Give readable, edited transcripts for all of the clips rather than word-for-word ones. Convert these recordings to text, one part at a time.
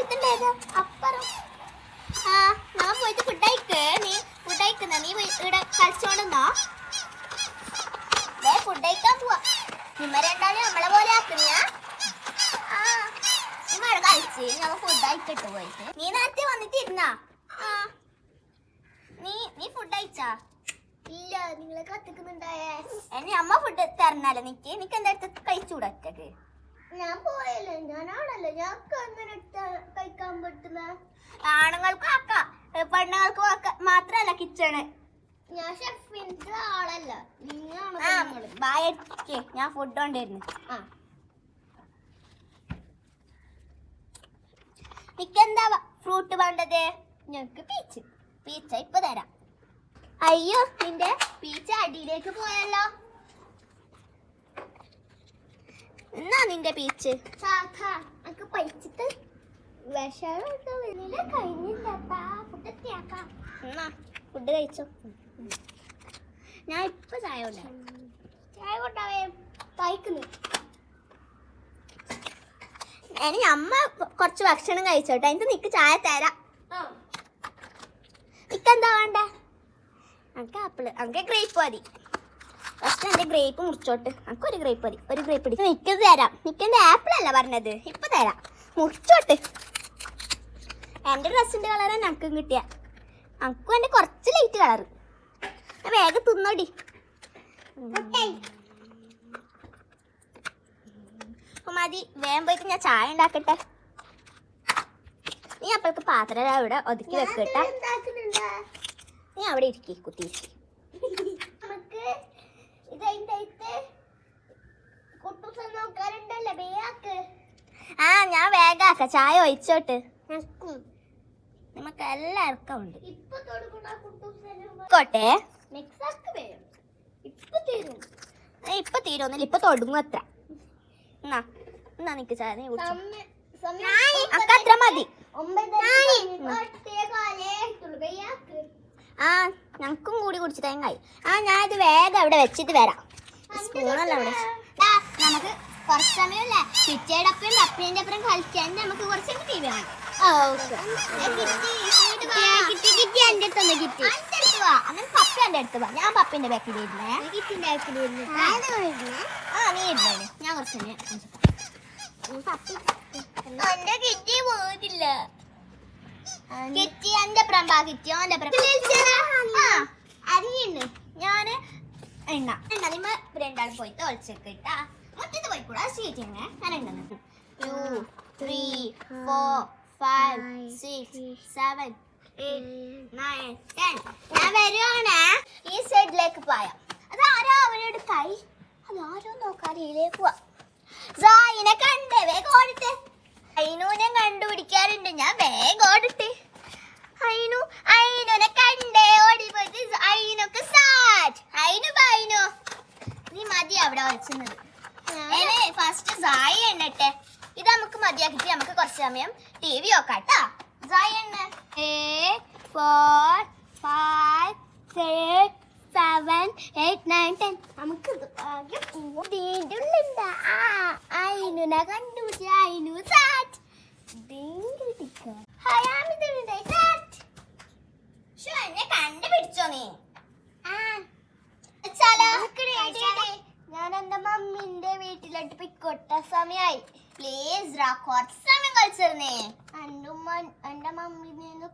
അപ്പുറത്തുണ്ടായത് അപ്പുറം. ആ ഞാൻ പോയിട്ട് ഫുഡ് കഴിക്ക്. നീ ഫുഡ് കഴിക്കുന്ന നീ ഇവിടെ കളിച്ചോണ്ടെന്നോ? ഫുഡ് കഴിക്കാൻ പോവാ. നിമ്മ രണ്ടാളും നമ്മളെ പോലെ ആക്കുന്ന. ആ നീ മഴ കഴിച്ച് ഞങ്ങൾ ഫുഡ് കഴിക്കിട്ട് പോയിട്ട്. നീ നേരത്തെ വന്നിട്ടിരുന്നാ? ആ നീ ഫുഡ് കഴിച്ചാ? ഇല്ല, നിങ്ങളെ കത്തിക്കുന്നുണ്ടായേ. എന്നെ അമ്മ ഫുഡ് തരണല്ലോ നിക്ക്. നിക്ക് എന്താ അടുത്ത് കഴിച്ചൂടെ ഒറ്റക്ക്? ഞാൻ പോയല്ലോ, ഞാനാണല്ലോ. ഞങ്ങൾക്ക് അങ്ങനെ കഴിക്കാൻ പറ്റുന്ന ആണുങ്ങൾക്കും ആക്കാം, പെണ്ണുങ്ങൾക്ക് മാത്രല്ല കിച്ചണ്. ഞാൻ ഷെഫിന്റെ ആളല്ല. ഞാൻ ഫുഡ് കൊണ്ടിരുന്നു. നിക്കെന്താ ഫ്രൂട്ട് വേണ്ടത്? ഞങ്ങക്ക് പീച്ച്. പീച്ച ഇപ്പൊ തരാം. അയ്യോ, നിന്റെ പീച്ച അടിയിലേക്ക് പോയല്ലോ. എന്നാ നിന്റെ പീച്ച് പഴിച്ചിട്ട് ഫുഡ് കഴിച്ചോ. ഞാൻ ഇപ്പൊ ചായ കൊണ്ടാവേ കഴിക്കുന്നു. ഇനി അമ്മ കുറച്ച് ഭക്ഷണം കഴിച്ചോട്ടെ, എനിക്ക് നിക്ക് ചായ തരാം. നിക്കെന്താ വേണ്ടേ? എനിക്ക് ആപ്പിള്, എനിക്ക് ഗ്രേപ്പ് മതി. ഫസ്റ്റ് എൻ്റെ ഗ്രേപ്പ് മുറിച്ചോട്ട്. എനിക്ക് ഒരു ഗ്രേപ്പ് മതി. ഒരു ഗ്രേപ്പ് എടുക്കും. നിൽക്കുന്നത് തരാം. നിൽക്കുന്നത് ആപ്പിൾ അല്ല പറഞ്ഞത്, ഇപ്പം തരാം. മുറിച്ചോട്ട്. എൻ്റെ ഡ്രസ്സിൻ്റെ കളർ തന്നെ എനിക്കും കിട്ടിയ. എനിക്കും എൻ്റെ കുറച്ച് ലൈറ്റ് കളർ. വേഗം തിന്നോടി. അപ്പം മതി, വേഗം പോയിട്ട് ഞാൻ ചായ ഉണ്ടാക്കട്ടെ. നീ അപ്പോഴേക്ക് പാത്രം അവിടെ ഒതുക്കി വെക്കട്ടെ. നീ അവിടെ ഇരിക്കി കുത്തി. ആ ഞാൻ വേഗാക്ക. ചായ ഒഴിച്ചോട്ട്. നമുക്ക് എല്ലാവർക്കും ഉണ്ട്. കോട്ടെ ഇപ്പൊ തീരുന്നില്ല, ഇപ്പൊ തുടങ്ങും. അത്ര എന്നാ നിക്ക് ചായ നീ അക്ക അത്ര മതി. ആ ഞങ്ങൾക്കും കൂടി കുടിച്ചിട്ട് കായി. ആ ഞാനിത് വേഗം അവിടെ വെച്ചിട്ട് വരാം. സ്പൂണല്ല അവിടെ. നമുക്ക് കുറച്ച് സമയമല്ലേ പിറ്റേയുടെ അപ്പയും പപ്പേന്റെ അപ്പുറം കളിക്കാൻ. നമുക്ക് കുറച്ച് ടി വി കാണാം. പപ്പ എന്റെ അടുത്ത് പോവാ. ഞാൻ പപ്പേന്റെ ബാക്കിൽ ഇരുന്നേ. ആ നീ ഇരുന്നേ. ഞാൻ കുറച്ച് എന്റെ കിറ്റി പോയിട്ടില്ല. കിറ്റി എന്റെ പ്രംബ കിറ്റി ഓന്റെ അരിയുണ്ട്. ഞാന് എണ്ണ നിമ്മ രണ്ടാൾ പോയിട്ട് ഒളിച്ചേക്കിട്ടാ. മുറ്റത്ത് പോയിക്കൂടാ സീറ്റിങ്ങനെ. ഞാൻ എണ്ണ 2 3 4 5 6 7 8 9 10. ഞാൻ വരുവാണേ. ഈ സൈഡിലേക്ക് പോയാ അതാരോ അവനോട് കൈ. അതാരോ നോക്കാതെ ഇതിലേക്ക് പോവാ. സായിനെ കണ്ടേ, വേഗം ഓടിട്ടെ. അയിനൂനെ കണ്ടുപിടിക്കാറുണ്ട്. ഞാൻ വേഗം ഓടിട്ടെ. അയിനുനെ കണ്ടേ ഓടി പോയിട്ട് അയിനൊക്കെ സാറ്റ്. അയിനു നീ മതി അവിടെ വരച്ചുന്നത്. ഫസ്റ്റ് സായി എണ്ണട്ടെ. ഇത് നമുക്ക് മതിയാക്കിട്ട് നമുക്ക് കുറച്ച് സമയം ടി വി നോക്കാട്ടാ. സായി എണ്ണ 4 5 6 7 8 9 10. നമുക്ക് അയിനുനെ കണ്ടുപിടിച്ച അയിനു സാറ്റ്. കണ്ടുപിടിച്ചോ നീ? ഞാൻ എന്റെ മമ്മിന്റെ വീട്ടിലോട്ട് പിക്കോട്ട സമയായി. പ്ലീസ് കുറച്ച് സമയം കളിച്ചിരുന്നേ. എന്റെ മമ്മി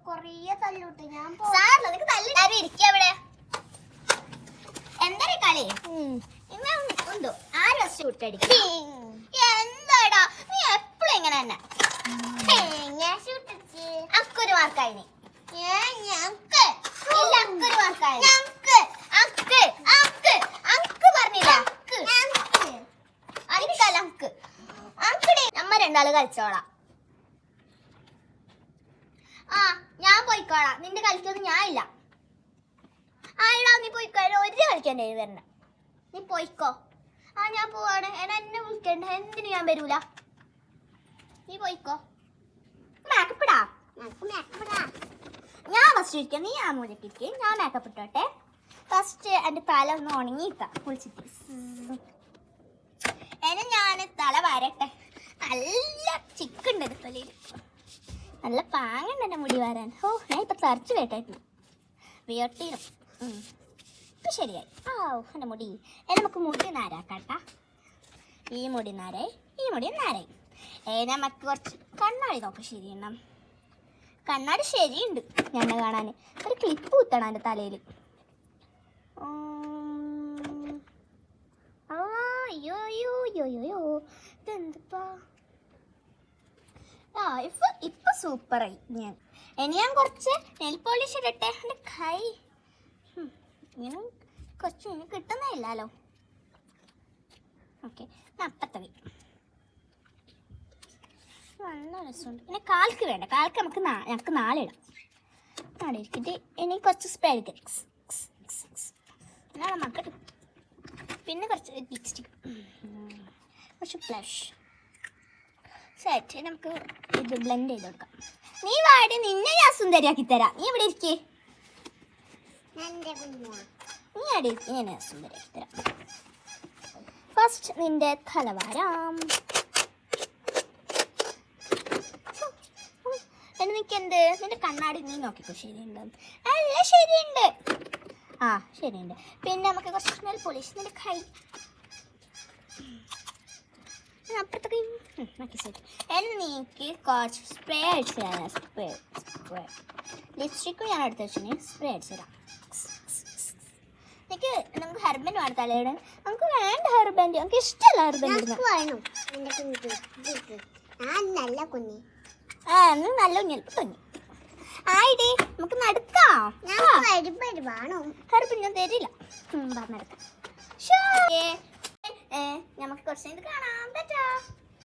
കൊറേ തല്ലുട്ട്. ഞാൻ ഇരിക്കവിടെ. എന്താ കളി? ഉണ്ടോ ആരും ഷൂട്ടടിക്കും? എന്താടാ നീ എപ്പോഴും ഇങ്ങനെ തന്നെ. ഞാൻ ഷൂട്ടടിച്ച് അക്കൊരു മാർക്കായി. നമ്മ രണ്ടാള് കളിച്ചോളാം. ആ ഞാൻ പോയിക്കോളാം. നിന്റെ കളിക്കൊന്നും ഞാൻ ഇല്ല. ആയിടാ നീ പോയിക്കോ. ഒരു കളിക്കാൻ വരണ. നീ പോയിക്കോ. ആ ഞാൻ പോവാണ്. എന്നെ വിളിക്കണ്ട. എന്തിനു ഞാൻ വരൂല. നീ പോയിക്കോ. മേക്കപ്പെടാ. ഞാൻ ഫസ്റ്റ് ഇരിക്കാം. നീ ആ മൂലക്കിരിക്കും. ഞാൻ മേക്കപ്പ് ഇട്ടോട്ടെ. ഫസ്റ്റ് എൻ്റെ തല ഒന്ന് ഉണങ്ങിയിരിക്കാം കുളിച്ചിട്ട്. ഞാൻ തല വരട്ടെ. നല്ല ചിക്കുണ്ട് തലയിൽ. നല്ല പാങ്ങുണ്ട് എൻ്റെ മുടി വരാൻ. ഓ ഞാൻ ഇപ്പം തറച്ച് കേട്ടായിരുന്നു വീട്ടിലും. ഇപ്പം ശരിയായി. ആ എൻ്റെ മുടി നമുക്ക് മുടി നാരാക്കാട്ടാ. ഈ മുടി നാരായി, ഈ മുടി നാരായി. നമുക്ക് കുറച്ച് കണ്ണാടി നോക്കാം ശരിയെണ്ണം. കണ്ണാടി ശരിയുണ്ട് ഞങ്ങൾ കാണാൻ. ഒരു ക്ലിപ്പ് കുത്തണം എൻ്റെ തലയിൽ. അയ്യോ അയ്യോ അയ്യോ അയ്യോ ഇതെന്തിപ്പാ. ഇപ്പൊ സൂപ്പറായി ഞാൻ. ഇനി ഞാൻ കുറച്ച് നെയിൽ പോളിഷ് ഇടട്ടെ. എൻ്റെ കൈ ഇങ്ങനെ കുറച്ച് ഇനി കിട്ടുന്നേ ഇല്ലല്ലോ. ഓക്കെ അപ്പത്തവി നല്ല രസമുണ്ട്. പിന്നെ കാൽക്ക് വേണ്ട, കാൽക്ക് ഞങ്ങൾക്ക് നാളെ ഇടാം. നാളെ ഇരിക്കട്ടെ. ഇനി കുറച്ച് സ്പ്രേ എടുക്കാം. നാളെ മക്കൾ. പിന്നെ കുറച്ച് ലിപ്സ്റ്റിക്, കുറച്ച് ബ്ലഷ് സെറ്റ്. നമുക്ക് ഇത് ബ്ലെൻഡ് ചെയ്ത് കൊടുക്കാം. നീ വാടി, നിന്നെ ഞാൻ സുന്ദരിയാക്കി തരാം. നീ ഇവിടെ ഇരിക്കേ. നീ അവിടെ ഇരിക്കും, ഞാൻ സുന്ദരിയാക്കി തരാം. ഫസ്റ്റ് നിന്റെ തലവാരം. എനിക്കെന്ത് നിന്റെ കണ്ണാടി നീ നോക്കിക്കോ. ശരിയുണ്ട്. അല്ല ശരിയുണ്ട്. ആ ശരിയുണ്ട്. പിന്നെ നമുക്ക് കുറച്ച് നെയിൽ പോളിഷ്. നിന്റെ കൈ അപ്പുറത്തൊക്കെ നോക്കി സെറ്റ്. എനിക്ക് കുറച്ച് സ്പ്രേ അടിച്ചു തരാം. സ്പ്രേ ലിപ്സ്റ്റിക്കും ഞാൻ എടുത്ത് വെച്ചു. സ്പ്രേ അടിച്ചു തരാം. നമുക്ക് ഹെയർ ബാൻഡ് വേണം തലയുടെ. നമുക്ക് വേണ്ട ഹെയർ ബാൻഡ്, നമുക്ക് ഇഷ്ടമല്ല ഹെയർ ബാൻഡ്. നല്ല കുഞ്ഞൽ കുഞ്ഞി ആയിടേ. നമുക്ക് നടക്കാം. ഹെയർ ബാൻഡ് ഞാൻ തരില്ല. നടക്കാം. നമുക്ക് കുറച്ച് ഇത് കാണാം.